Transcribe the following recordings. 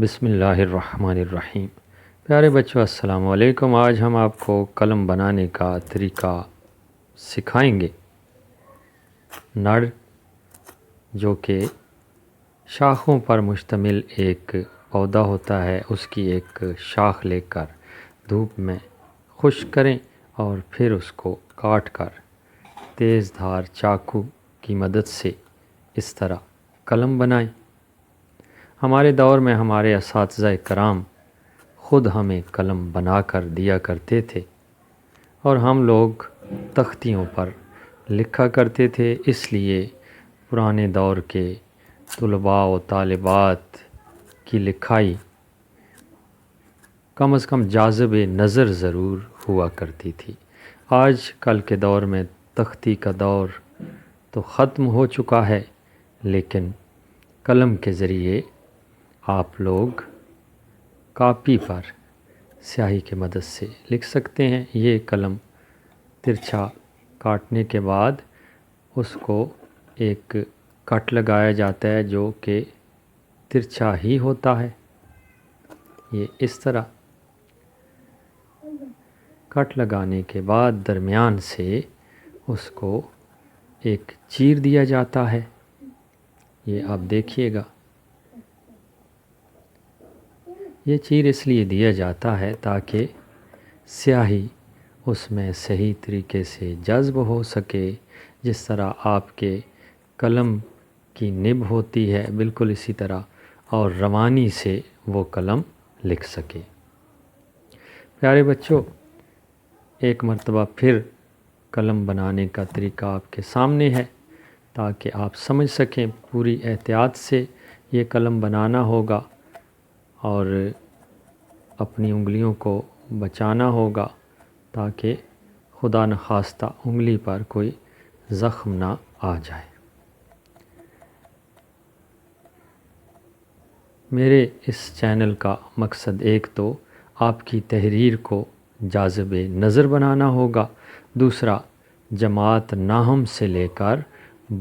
بسم اللہ الرحمن الرحیم۔ پیارے بچوں السلام علیکم۔ آج ہم آپ کو قلم بنانے کا طریقہ سکھائیں گے۔ نڑ جو کہ شاخوں پر مشتمل ایک پودا ہوتا ہے، اس کی ایک شاخ لے کر دھوپ میں خشک کریں اور پھر اس کو کاٹ کر تیز دھار چاقو کی مدد سے اس طرح قلم بنائیں۔ ہمارے دور میں ہمارے اساتذہ کرام خود ہمیں قلم بنا کر دیا کرتے تھے اور ہم لوگ تختیوں پر لکھا کرتے تھے، اس لیے پرانے دور کے طلباء و طالبات کی لکھائی کم از کم جاذب نظر ضرور ہوا کرتی تھی۔ آج کل کے دور میں تختی کا دور تو ختم ہو چکا ہے، لیکن قلم کے ذریعے آپ لوگ کاپی پر سیاہی کی مدد سے لکھ سکتے ہیں۔ یہ قلم ترچھا کاٹنے کے بعد اس کو ایک کٹ لگایا جاتا ہے جو کہ ترچھا ہی ہوتا ہے۔ یہ اس طرح کٹ لگانے کے بعد درمیان سے اس کو ایک چیر دیا جاتا ہے۔ یہ آپ دیکھیے گا، یہ چیر اس لیے دیا جاتا ہے تاکہ سیاہی اس میں صحیح طریقے سے جذب ہو سکے۔ جس طرح آپ کے قلم کی نب ہوتی ہے، بالکل اسی طرح اور روانی سے وہ قلم لکھ سکے۔ پیارے بچوں، ایک مرتبہ پھر قلم بنانے کا طریقہ آپ کے سامنے ہے تاکہ آپ سمجھ سکیں۔ پوری احتیاط سے یہ قلم بنانا ہوگا اور اپنی انگلیوں کو بچانا ہوگا تاکہ خدا نخواستہ انگلی پر کوئی زخم نہ آ جائے۔ میرے اس چینل کا مقصد ایک تو آپ کی تحریر کو جاذب نظر بنانا ہوگا، دوسرا جماعت ناہم سے لے کر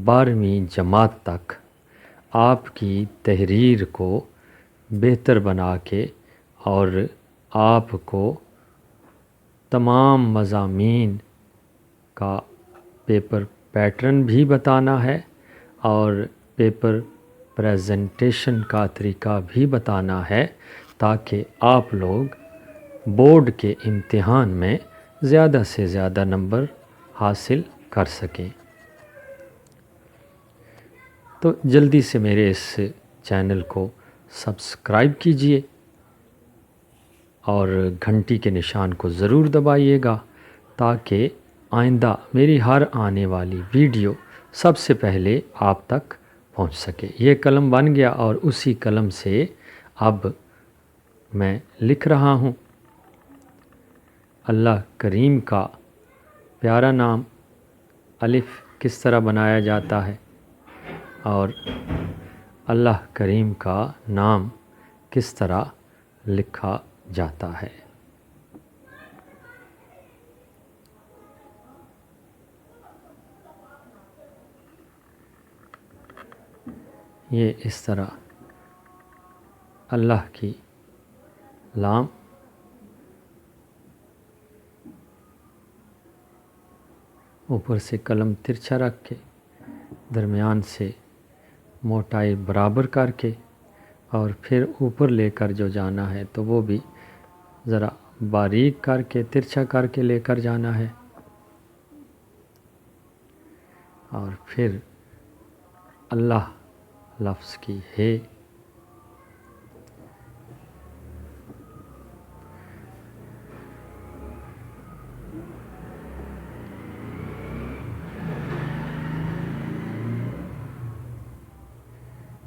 12ویں جماعت تک آپ کی تحریر کو بہتر بنا کے اور آپ کو تمام مضامین کا پیپر پیٹرن بھی بتانا ہے اور پیپر پریزنٹیشن کا طریقہ بھی بتانا ہے تاکہ آپ لوگ بورڈ کے امتحان میں زیادہ سے زیادہ نمبر حاصل کر سکیں۔ تو جلدی سے میرے اس چینل کو سبسکرائب کیجئے اور گھنٹی کے نشان کو ضرور دبائیے گا تاکہ آئندہ میری ہر آنے والی ویڈیو سب سے پہلے آپ تک پہنچ سکے۔ یہ قلم بن گیا اور اسی قلم سے اب میں لکھ رہا ہوں۔ اللہ کریم کا پیارا نام الف کس طرح بنایا جاتا ہے اور اللہ کریم کا نام کس طرح لکھا جاتا ہے۔ یہ اس طرح اللہ کی لام اوپر سے قلم ترچھا رکھ کے درمیان سے موٹائی برابر کر کے اور پھر اوپر لے کر جو جانا ہے تو وہ بھی ذرا باریک کر کے ترچھا کر کے لے کر جانا ہے اور پھر اللہ لفظ کی ہے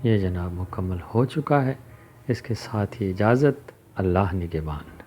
یہ جناب مکمل ہو چکا ہے۔ اس کے ساتھ ہی اجازت، اللہ نگہبان۔